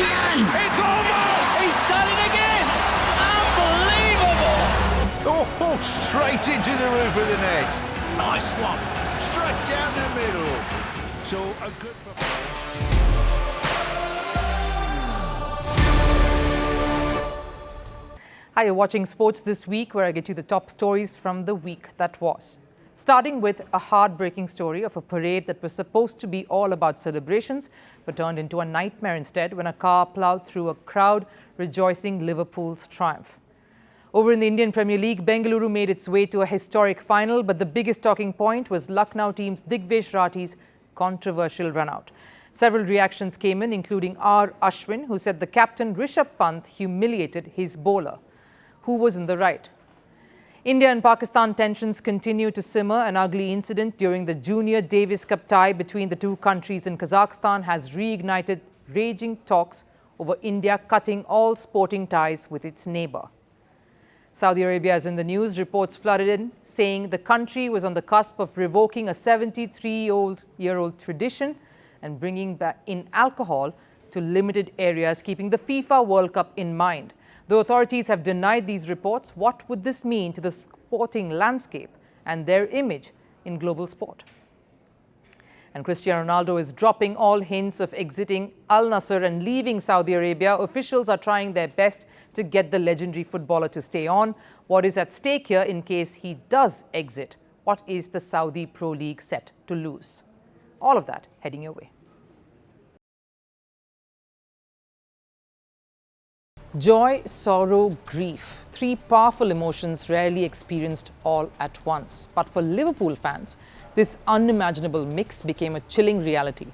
can! It's over! He's done it again! Unbelievable! Oh, straight into the roof of the net. Nice one. Straight down the middle. So a good performance. Hi, you're watching Sports This Week, where I get you the top stories from the week that was. Starting with a heartbreaking story of a parade that was supposed to be all about celebrations, but turned into a nightmare instead when a car ploughed through a crowd rejoicing Liverpool's triumph. Over in the Indian Premier League, Bengaluru made its way to a historic final, but the biggest talking point was Lucknow team's Digvesh Rathi's controversial runout. Several reactions came in, including R Ashwin, who said the captain Rishabh Pant humiliated his bowler. Who was in the right? India and Pakistan tensions continue to simmer. An ugly incident during the Junior Davis Cup tie between the two countries in Kazakhstan has reignited raging talks over India cutting all sporting ties with its neighbour. Saudi Arabia is in the news. Reports flooded in saying the country was on the cusp of revoking a 73-year-old tradition and bringing back in alcohol to limited areas, keeping the FIFA World Cup in mind. Though authorities have denied these reports, what would this mean to the sporting landscape and their image in global sport? And Cristiano Ronaldo is dropping all hints of exiting Al Nassr and leaving Saudi Arabia. Officials are trying their best to get the legendary footballer to stay on. What is at stake here in case he does exit? What is the Saudi Pro League set to lose? All of that heading your way. Joy, sorrow, grief. Three powerful emotions rarely experienced all at once. But for Liverpool fans, this unimaginable mix became a chilling reality.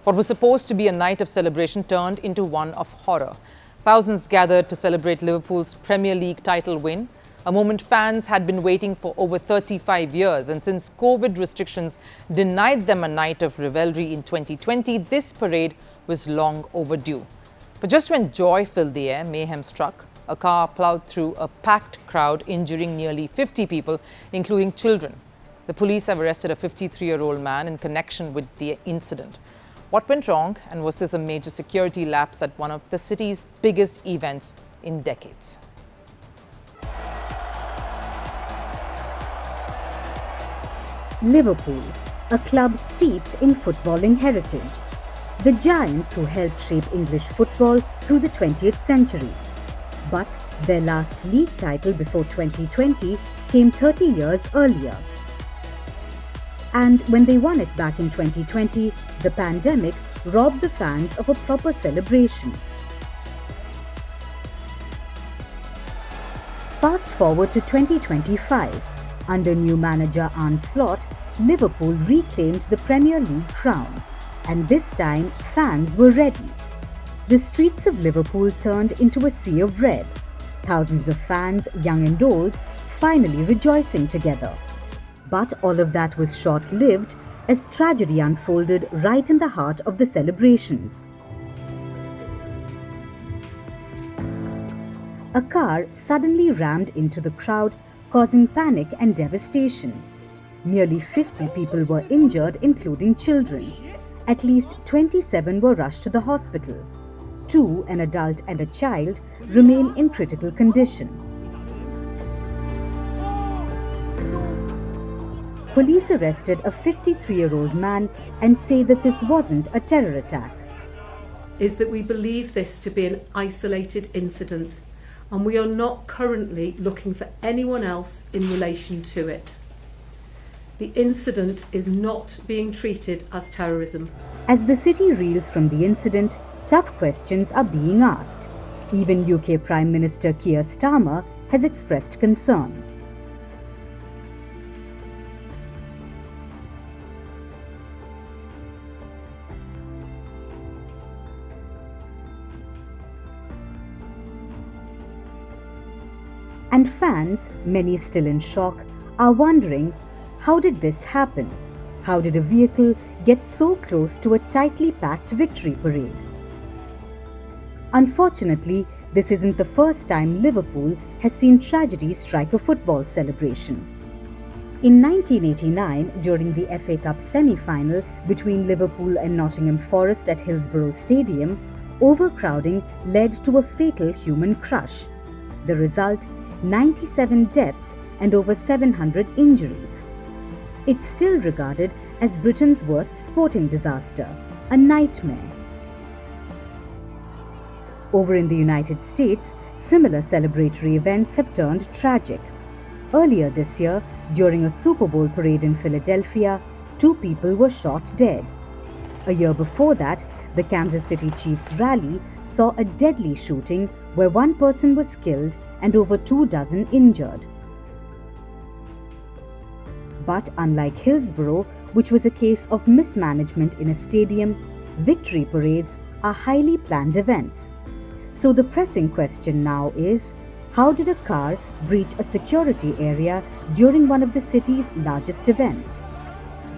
What was supposed to be a night of celebration turned into one of horror. Thousands gathered to celebrate Liverpool's Premier League title win, a moment fans had been waiting for over 35 years. And since COVID restrictions denied them a night of revelry in 2020, this parade was long overdue. But just when joy filled the air, mayhem struck. A car ploughed through a packed crowd, injuring nearly 50 people, including children. The police have arrested a 53-year-old man in connection with the incident. What went wrong, and was this a major security lapse at one of the city's biggest events in decades? Liverpool, a club steeped in footballing heritage. The giants who helped shape English football through the 20th century. But their last league title before 2020 came 30 years earlier. And when they won it back in 2020, the pandemic robbed the fans of a proper celebration. Fast forward to 2025. Under new manager Arne Slot, Liverpool reclaimed the Premier League crown. And this time, fans were ready. The streets of Liverpool turned into a sea of red. Thousands of fans, young and old, finally rejoicing together. But all of that was short-lived as tragedy unfolded right in the heart of the celebrations. A car suddenly rammed into the crowd, causing panic and devastation. Nearly 50 people were injured, including children. At least 27 were rushed to the hospital. 2, an adult and a child, remain in critical condition. Police arrested a 53-year-old man and say that this wasn't a terror attack. Is that we believe this to be an isolated incident, and we are not currently looking for anyone else in relation to it. The incident is not being treated as terrorism. As the city reels from the incident, tough questions are being asked. Even UK Prime Minister Keir Starmer has expressed concern. And fans, many still in shock, are wondering, how did this happen? How did a vehicle get so close to a tightly packed victory parade? Unfortunately, this isn't the first time Liverpool has seen tragedy strike a football celebration. In 1989, during the FA Cup semi-final between Liverpool and Nottingham Forest at Hillsborough Stadium, overcrowding led to a fatal human crush. The result, 97 deaths and over 700 injuries. It's still regarded as Britain's worst sporting disaster, a nightmare. Over in the United States, similar celebratory events have turned tragic. Earlier this year, during a Super Bowl parade in Philadelphia, 2 people were shot dead. A year before that, the Kansas City Chiefs rally saw a deadly shooting where 1 person was killed and over 24 injured. But unlike Hillsborough, which was a case of mismanagement in a stadium, victory parades are highly planned events. So the pressing question now is, how did a car breach a security area during one of the city's largest events?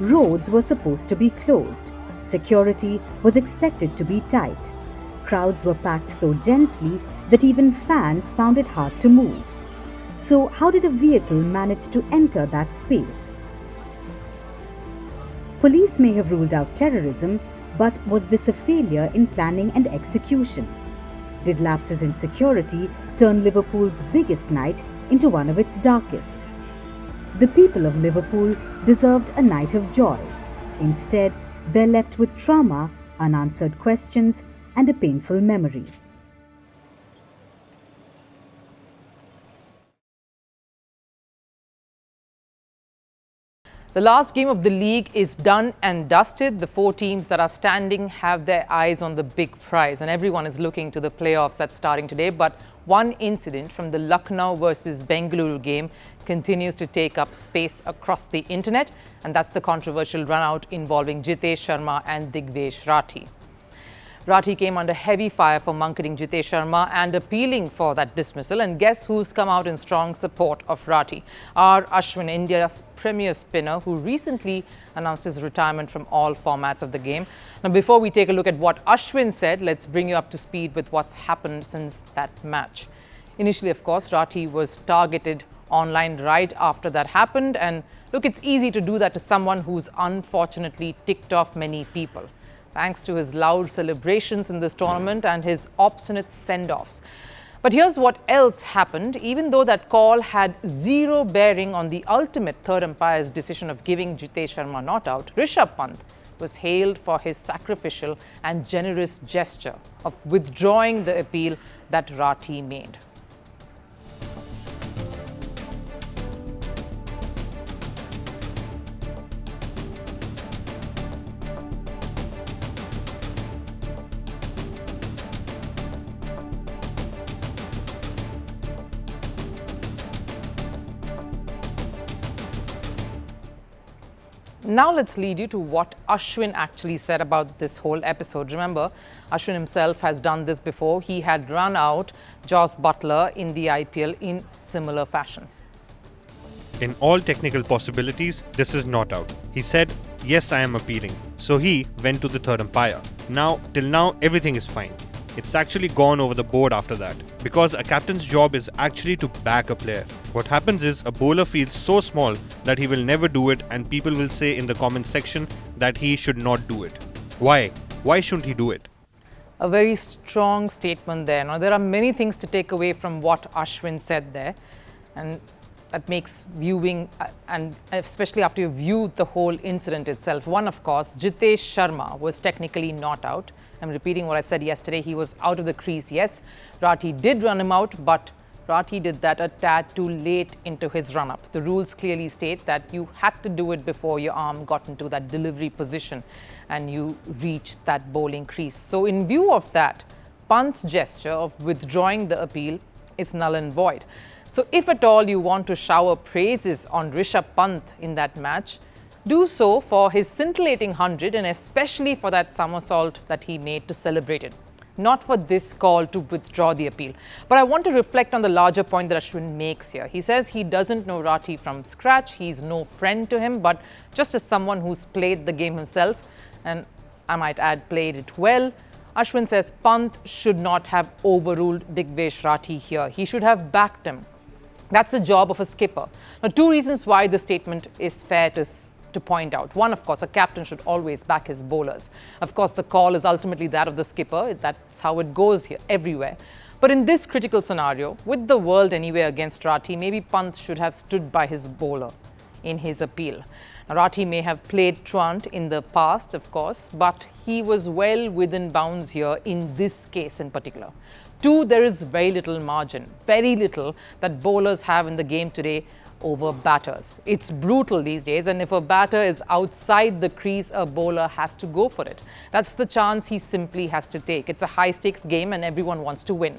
Roads were supposed to be closed. Security was expected to be tight. Crowds were packed so densely that even fans found it hard to move. So how did a vehicle manage to enter that space? Police may have ruled out terrorism, but was this a failure in planning and execution? Did lapses in security turn Liverpool's biggest night into one of its darkest? The people of Liverpool deserved a night of joy. Instead, they're left with trauma, unanswered questions, and a painful memory. The last game of the league is done and dusted. The 4 teams that are standing have their eyes on the big prize, and everyone is looking to the playoffs that's starting today. But one incident from the Lucknow versus Bengaluru game continues to take up space across the internet, and that's the controversial runout involving Jitesh Sharma and Digvesh Rathi. Rathi came under heavy fire for Mankading Jitesh Sharma and appealing for that dismissal. And guess who's come out in strong support of Rathi? R Ashwin, India's premier spinner, who recently announced his retirement from all formats of the game. Now, before we take a look at what Ashwin said, let's bring you up to speed with what's happened since that match. Initially, of course, Rathi was targeted online right after that happened. And look, it's easy to do that to someone who's unfortunately ticked off many people, thanks to his loud celebrations in this tournament and his obstinate send-offs. But here's what else happened. Even though that call had zero bearing on the ultimate third umpire's decision of giving Jitesh Sharma not out, Rishabh Pant was hailed for his sacrificial and generous gesture of withdrawing the appeal that Rathi made. Now let's lead you to what Ashwin actually said about this whole episode. Remember, Ashwin himself has done this before. He had run out Jos Buttler in the IPL in similar fashion. In all technical possibilities, this is not out. He said, yes, I am appealing. So he went to the third umpire. Now, till now, everything is fine. It's actually gone over the board after that, because a captain's job is actually to back a player. What happens is a bowler feels so small that he will never do it, and people will say in the comment section that he should not do it. Why? Why shouldn't he do it? A very strong statement there. Now, there are many things to take away from what Ashwin said there, and that makes viewing, and especially after you viewed the whole incident itself. One, of course, Jitesh Sharma was technically not out. I'm repeating what I said yesterday. He was out of the crease. Yes, Rathi did run him out, but Rathi did that a tad too late into his run-up. The rules clearly state that you had to do it before your arm got into that delivery position and you reached that bowling crease. So in view of that, Pant's gesture of withdrawing the appeal is null and void. So if at all you want to shower praises on Rishabh Pant in that match, do so for his scintillating 100 and especially for that somersault that he made to celebrate it. Not for this call to withdraw the appeal. But I want to reflect on the larger point that Ashwin makes here. He says he doesn't know Rathi from scratch. He's no friend to him, but just as someone who's played the game himself, and I might add played it well, Ashwin says Pant should not have overruled Digvesh Rathi here. He should have backed him. That's the job of a skipper. Now, 2 reasons why the statement is fair to to point out. One, of course, a captain should always back his bowlers. Of course, the call is ultimately that of the skipper. That's how it goes here, everywhere. But in this critical scenario, with the world anyway against Rathi, maybe Pant should have stood by his bowler in his appeal. Rathi may have played truant in the past, of course, but he was well within bounds here in this case in particular. Two, there is very little margin, very little that bowlers have in the game today over batters. It's brutal these days, and if a batter is outside the crease, a bowler has to go for it. That's the chance he simply has to take. It's a high-stakes game and everyone wants to win.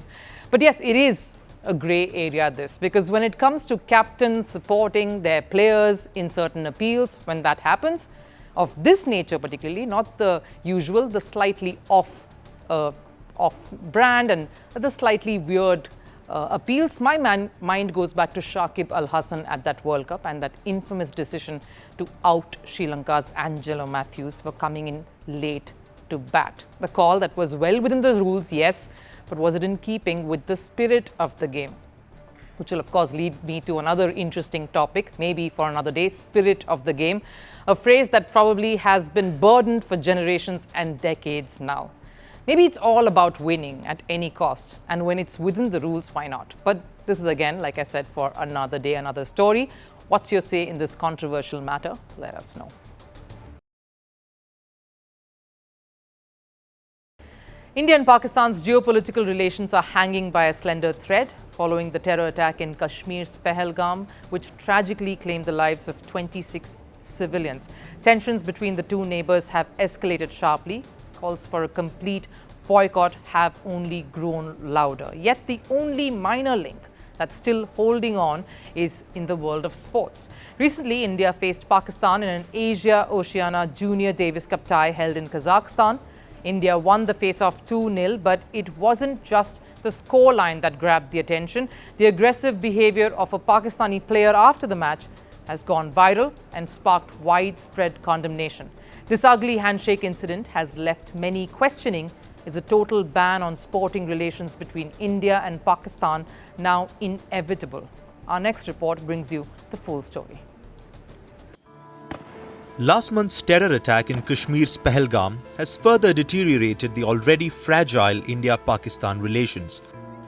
But yes, it is a grey area this, because when it comes to captains supporting their players in certain appeals, when that happens, of this nature particularly, not the usual, the slightly off brand and the slightly weird appeals, my mind goes back to Shakib Al Hasan at that World Cup and that infamous decision to out Sri Lanka's Angelo Matthews for coming in late to bat. The call that was well within the rules, yes, but was it in keeping with the spirit of the game? Which will, of course, lead me to another interesting topic, maybe for another day, spirit of the game, a phrase that probably has been burdened for generations and decades now. Maybe it's all about winning at any cost, and when it's within the rules, why not? But this is again, like I said, for another day, another story. What's your say in this controversial matter? Let us know. India and Pakistan's geopolitical relations are hanging by a slender thread following the terror attack in Kashmir's Pahalgam, which tragically claimed the lives of 26 civilians. Tensions between the two neighbors have escalated sharply. Calls for a complete boycott have only grown louder. Yet the only minor link that's still holding on is in the world of sports. Recently, India faced Pakistan in an Asia-Oceania Junior Davis Cup tie held in Kazakhstan. India won the face-off 2-0, but it wasn't just the scoreline that grabbed the attention. The aggressive behavior of a Pakistani player after the match has gone viral and sparked widespread condemnation. This ugly handshake incident has left many questioning, is a total ban on sporting relations between India and Pakistan now inevitable? Our next report brings you the full story. Last month's terror attack in Kashmir's Pahalgam has further deteriorated the already fragile India-Pakistan relations.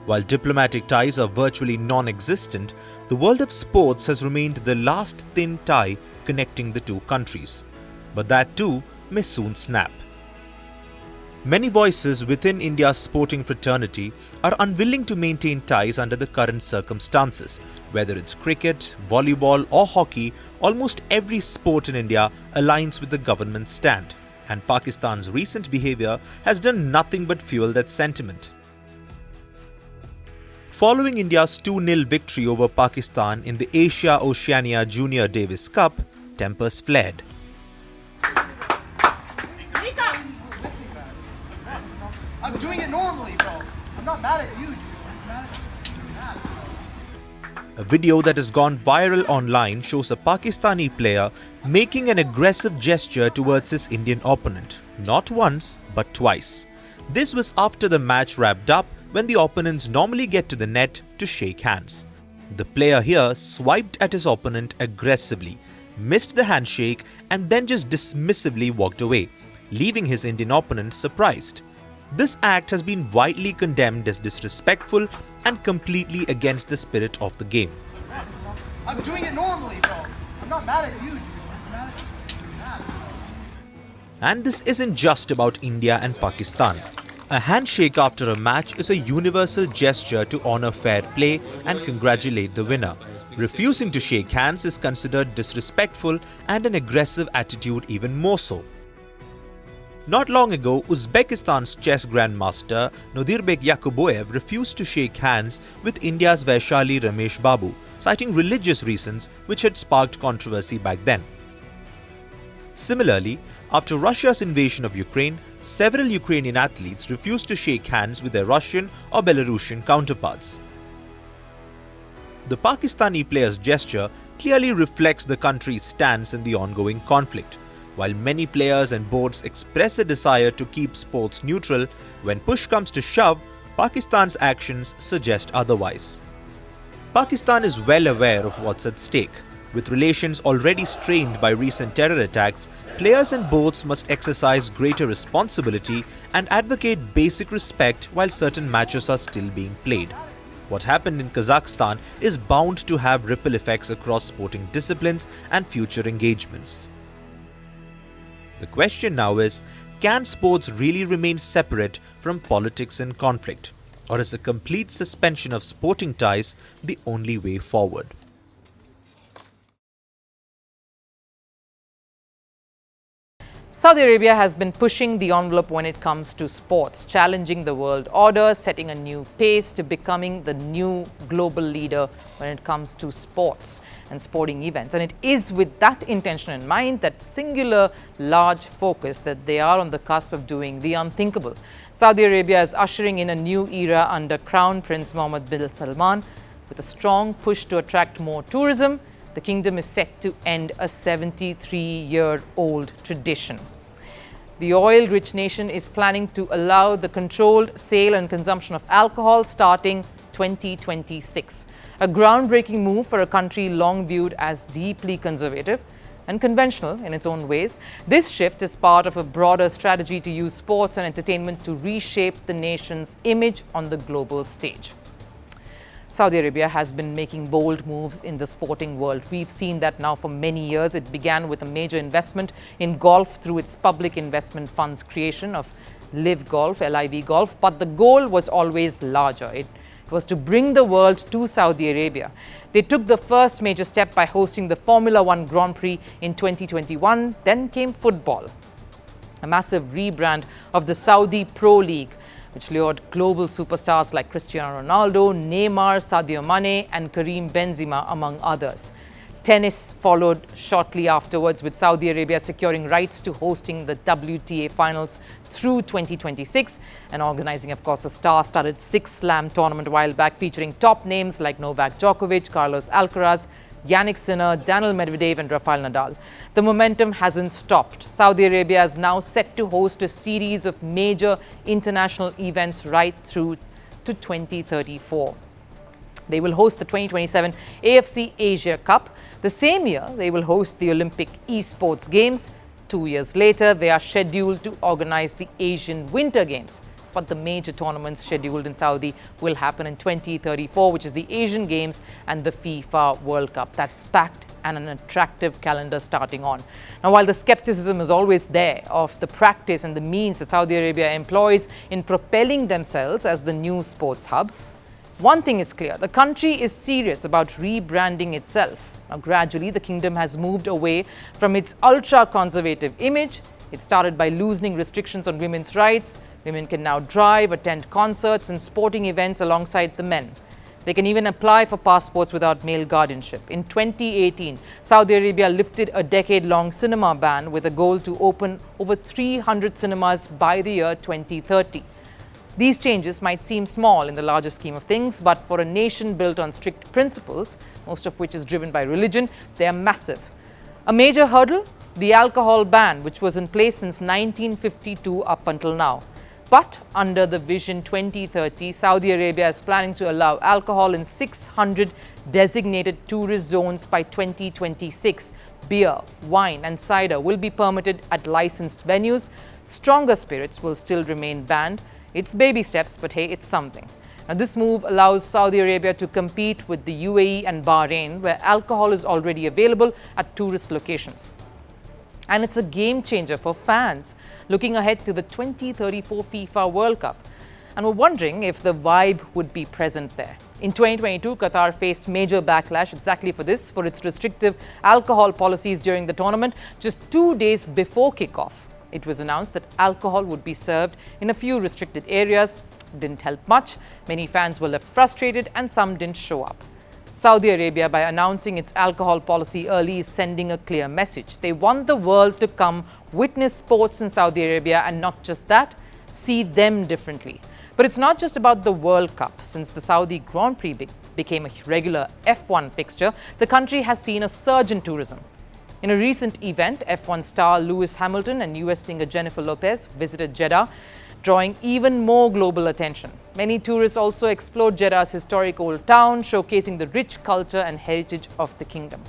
While diplomatic ties are virtually non-existent, the world of sports has remained the last thin tie connecting the two countries. But that too may soon snap. Many voices within India's sporting fraternity are unwilling to maintain ties under the current circumstances. Whether it's cricket, volleyball or hockey, almost every sport in India aligns with the government's stand. And Pakistan's recent behavior has done nothing but fuel that sentiment. Following India's 2-0 victory over Pakistan in the Asia-Oceania Junior Davis Cup, tempers flared. I'm doing it normally, bro. I'm not mad at you. A video that has gone viral online shows a Pakistani player making an aggressive gesture towards his Indian opponent. Not once, but twice. This was after the match wrapped up, when the opponents normally get to the net to shake hands. The player here swiped at his opponent aggressively, missed the handshake and then just dismissively walked away, leaving his Indian opponent surprised. This act has been widely condemned as disrespectful and completely against the spirit of the game. I'm doing it normally, bro. I'm not mad at you, dude. And this isn't just about India and Pakistan. A handshake after a match is a universal gesture to honor fair play and congratulate the winner. Refusing to shake hands is considered disrespectful and an aggressive attitude even more so. Not long ago, Uzbekistan's chess grandmaster Nodirbek Yakuboev refused to shake hands with India's Vaishali Ramesh Babu, citing religious reasons which had sparked controversy back then. Similarly, after Russia's invasion of Ukraine, several Ukrainian athletes refused to shake hands with their Russian or Belarusian counterparts. The Pakistani player's gesture clearly reflects the country's stance in the ongoing conflict. While many players and boards express a desire to keep sports neutral, when push comes to shove, Pakistan's actions suggest otherwise. Pakistan is well aware of what's at stake. With relations already strained by recent terror attacks, players and boards must exercise greater responsibility and advocate basic respect while certain matches are still being played. What happened in Kazakhstan is bound to have ripple effects across sporting disciplines and future engagements. The question now is, can sports really remain separate from politics and conflict? Or is a complete suspension of sporting ties the only way forward? Saudi Arabia has been pushing the envelope when it comes to sports, challenging the world order, setting a new pace to becoming the new global leader when it comes to sports and sporting events. And it is with that intention in mind, that singular large focus, that they are on the cusp of doing the unthinkable. Saudi Arabia is ushering in a new era under Crown Prince Mohammed bin Salman. With a strong push to attract more tourism, the kingdom is set to end a 73-year-old tradition. The oil-rich nation is planning to allow the controlled sale and consumption of alcohol starting 2026. A groundbreaking move for a country long viewed as deeply conservative and conventional in its own ways. This shift is part of a broader strategy to use sports and entertainment to reshape the nation's image on the global stage. Saudi Arabia has been making bold moves in the sporting world. We've seen that now for many years. It began with a major investment in golf through its public investment fund's creation of Live Golf, LIV Golf, but the goal was always larger. It was to bring the world to Saudi Arabia. They took the first major step by hosting the Formula One Grand Prix in 2021. Then came football, a massive rebrand of the Saudi Pro League, which lured global superstars like Cristiano Ronaldo, Neymar, Sadio Mane and Karim Benzema, among others. Tennis followed shortly afterwards, with Saudi Arabia securing rights to hosting the WTA finals through 2026 and organizing, of course, the star-studded Six Slam tournament a while back, featuring top names like Novak Djokovic, Carlos Alcaraz, Yannick Sinner, Daniil Medvedev and Rafael Nadal. The momentum hasn't stopped. Saudi Arabia is now set to host a series of major international events right through to 2034. They will host the 2027 AFC Asia Cup. The same year, they will host the Olympic Esports Games. 2 years later, they are scheduled to organize the Asian Winter Games. But the major tournaments scheduled in Saudi will happen in 2034, which is the Asian Games and the FIFA World Cup. That's packed and an attractive calendar starting on. Now, while the skepticism is always there of the practice and the means that Saudi Arabia employs in propelling themselves as the new sports hub, one thing is clear: the country is serious about rebranding itself. Now, gradually, the kingdom has moved away from its ultra-conservative image. It started by loosening restrictions on women's rights. Women can now drive, attend concerts and sporting events alongside the men. They can even apply for passports without male guardianship. In 2018, Saudi Arabia lifted a decade-long cinema ban with a goal to open over 300 cinemas by the year 2030. These changes might seem small in the larger scheme of things, but for a nation built on strict principles, most of which is driven by religion, they are massive. A major hurdle? The alcohol ban, which was in place since 1952 up until now. But under the Vision 2030, Saudi Arabia is planning to allow alcohol in 600 designated tourist zones by 2026. Beer, wine and cider will be permitted at licensed venues. Stronger spirits will still remain banned. It's baby steps, but hey, it's something. Now, this move allows Saudi Arabia to compete with the UAE and Bahrain, where alcohol is already available at tourist locations. And it's a game changer for fans looking ahead to the 2034 FIFA World Cup. And we're wondering if the vibe would be present there. In 2022, Qatar faced major backlash exactly for this, for its restrictive alcohol policies during the tournament. Just 2 days before kickoff, it was announced that alcohol would be served in a few restricted areas. Didn't help much. Many fans were left frustrated and some didn't show up. Saudi Arabia, by announcing its alcohol policy early, is sending a clear message. They want the world to come witness sports in Saudi Arabia, and not just that, see them differently. But it's not just about the World Cup. Since the Saudi Grand Prix became a regular F1 fixture, the country has seen a surge in tourism. In a recent event, F1 star Lewis Hamilton and US singer Jennifer Lopez visited Jeddah, drawing even more global attention. Many tourists also explored Jeddah's historic old town, showcasing the rich culture and heritage of the kingdom.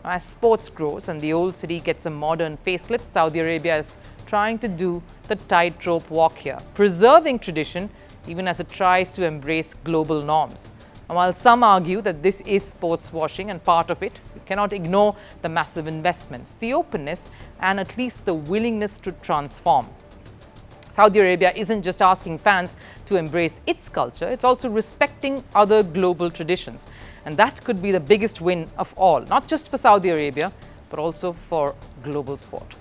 As sports grows and the old city gets a modern facelift, Saudi Arabia is trying to do the tightrope walk here, preserving tradition even as it tries to embrace global norms. And while some argue that this is sports washing and part of it, we cannot ignore the massive investments, the openness and at least the willingness to transform. Saudi Arabia isn't just asking fans to embrace its culture, it's also respecting other global traditions. And that could be the biggest win of all, not just for Saudi Arabia, but also for global sport.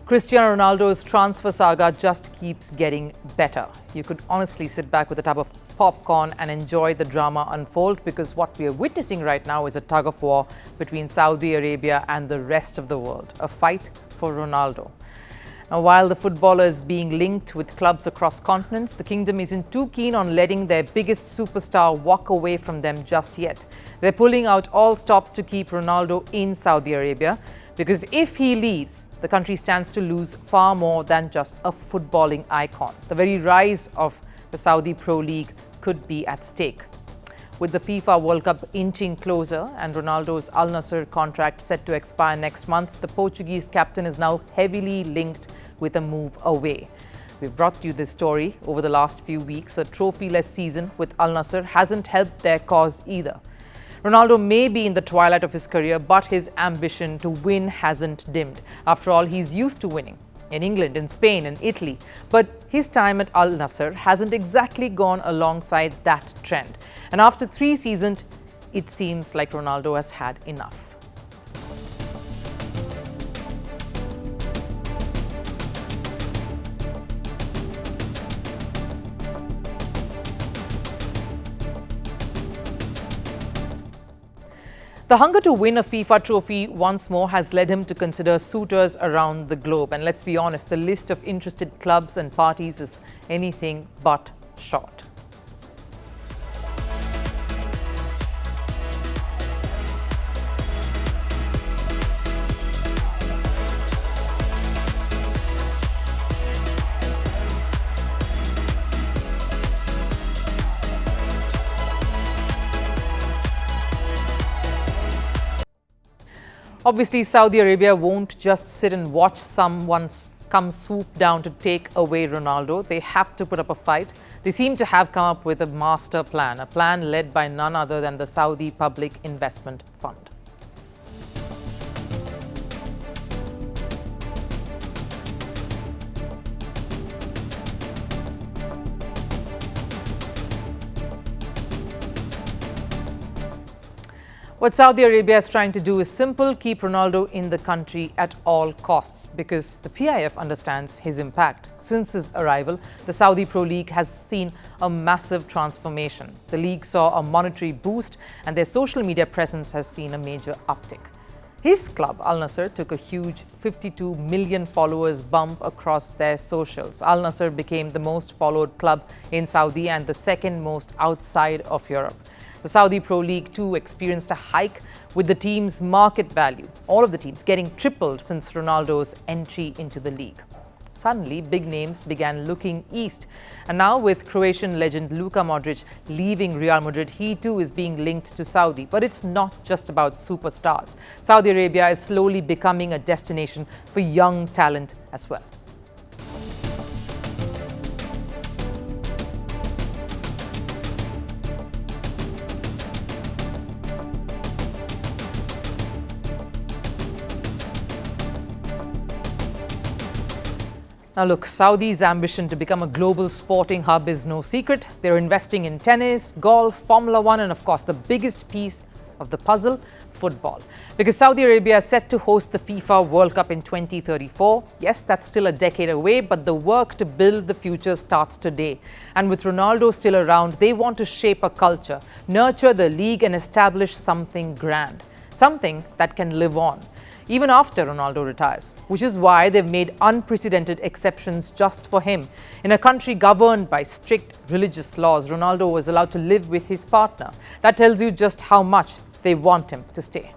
Cristiano Ronaldo's transfer saga just keeps getting better. You could honestly sit back with a tub of popcorn and enjoy the drama unfold, because what we are witnessing right now is a tug of war between Saudi Arabia and the rest of the world, a fight for Ronaldo. Now, while the footballer is being linked with clubs across continents, the kingdom isn't too keen on letting their biggest superstar walk away from them just yet. They're pulling out all stops to keep Ronaldo in Saudi Arabia, because if he leaves, the country stands to lose far more than just a footballing icon. The very rise of the Saudi Pro League could be at stake. With the FIFA World Cup inching closer and Ronaldo's Al Nassr contract set to expire next month, the Portuguese captain is now heavily linked with a move away. We've brought you this story over the last few weeks. A trophyless season with Al Nassr hasn't helped their cause either. Ronaldo may be in the twilight of his career, but his ambition to win hasn't dimmed. After all, he's used to winning in England, in Spain, and Italy. But his time at Al Nassr hasn't exactly gone alongside that trend. And after 3 seasons, it seems like Ronaldo has had enough. The hunger to win a FIFA trophy once more has led him to consider suitors around the globe. And let's be honest, the list of interested clubs and parties is anything but short. Obviously, Saudi Arabia won't just sit and watch someone come swoop down to take away Ronaldo. They have to put up a fight. They seem to have come up with a master plan, a plan led by none other than the Saudi Public Investment Fund. What Saudi Arabia is trying to do is simple: keep Ronaldo in the country at all costs, because the PIF understands his impact. Since his arrival, the Saudi Pro League has seen a massive transformation. The league saw a monetary boost and their social media presence has seen a major uptick. His club, Al Nassr, took a huge 52 million followers bump across their socials. Al Nassr became the most followed club in Saudi and the second most outside of Europe. The Saudi Pro League too experienced a hike, with the team's market value, all of the teams, getting tripled since Ronaldo's entry into the league. Suddenly, big names began looking east. And now with Croatian legend Luka Modric leaving Real Madrid, he too is being linked to Saudi. But it's not just about superstars. Saudi Arabia is slowly becoming a destination for young talent as well. Now look, Saudi's ambition to become a global sporting hub is no secret. They're investing in tennis, golf, Formula One, and of course the biggest piece of the puzzle, football. Because Saudi Arabia is set to host the FIFA World Cup in 2034. Yes, that's still a decade away, but the work to build the future starts today. And with Ronaldo still around, they want to shape a culture, nurture the league and establish something grand, something that can live on even after Ronaldo retires, which is why they've made unprecedented exceptions just for him. In a country governed by strict religious laws, Ronaldo was allowed to live with his partner. That tells you just how much they want him to stay.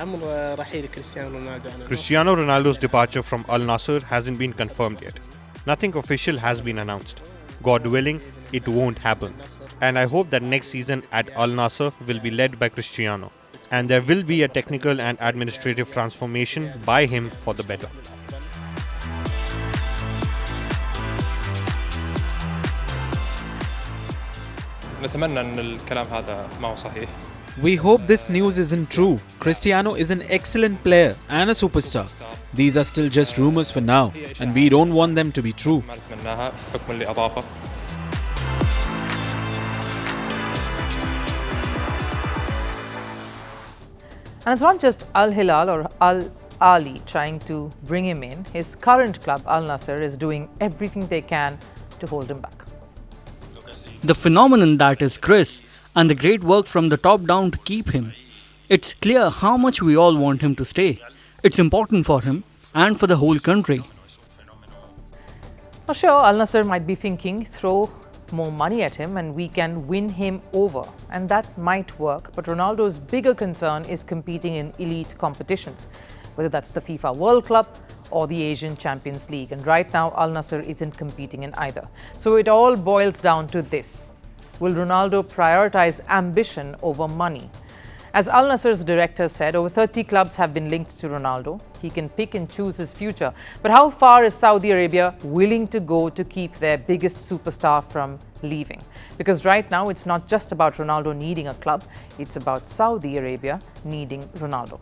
أمر رحيل كريستيانو رونالدو عن النصر. Cristiano Ronaldo's departure from Al Nassr hasn't been confirmed yet. Nothing official has been announced. God willing, it won't happen. And I hope that next season at Al Nassr will be led by Cristiano. And there will be a technical and administrative transformation by him for the better. نتمنى أن الكلام هذا ما هو صحيح. We hope this news isn't true. Cristiano is an excellent player and a superstar. These are still just rumors for now, and we don't want them to be true. ما نتمناها حكم اللي أضافه. And it's not just Al Hilal or Al Ali trying to bring him in. His current club, Al Nassr, is doing everything they can to hold him back. The phenomenon that is Chris, and the great work from the top down to keep him. It's clear how much we all want him to stay. It's important for him and for the whole country. Now, sure, Al Nassr might be thinking, throw more money at him and we can win him over. And that might work. But Ronaldo's bigger concern is competing in elite competitions, whether that's the FIFA World Cup or the Asian Champions League. And right now, Al Nassr isn't competing in either. So it all boils down to this. Will Ronaldo prioritize ambition over money? As Al Nassr's director said, over 30 clubs have been linked to Ronaldo. He can pick and choose his future. But how far is Saudi Arabia willing to go to keep their biggest superstar from leaving? Because right now, it's not just about Ronaldo needing a club. It's about Saudi Arabia needing Ronaldo.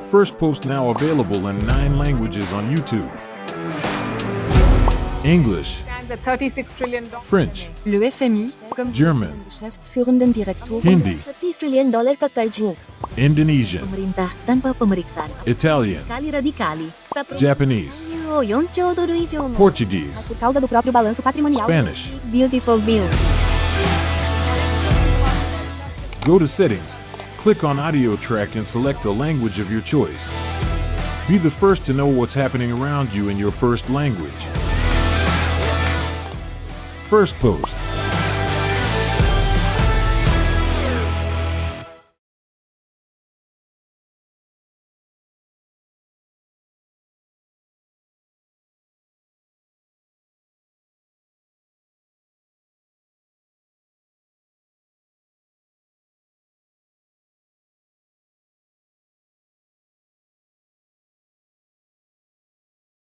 Firstpost now available in 9 languages on YouTube. English, Stands at $36 trillion. French, Le FMI, comme German, Geschäftsführenden Direktor, Hindi, $30 trillion ka kaiju. Indonesian, Pemerintah tanpa pemeriksaan. Italian, Sekali radikali. Japanese, 4 兆ドル以上も Portuguese, por causa do próprio balanço patrimonial. Spanish. Beautiful bill. Go to Settings, click on Audio Track and select a language of your choice. Be the first to know what's happening around you in your first language. Firstpost.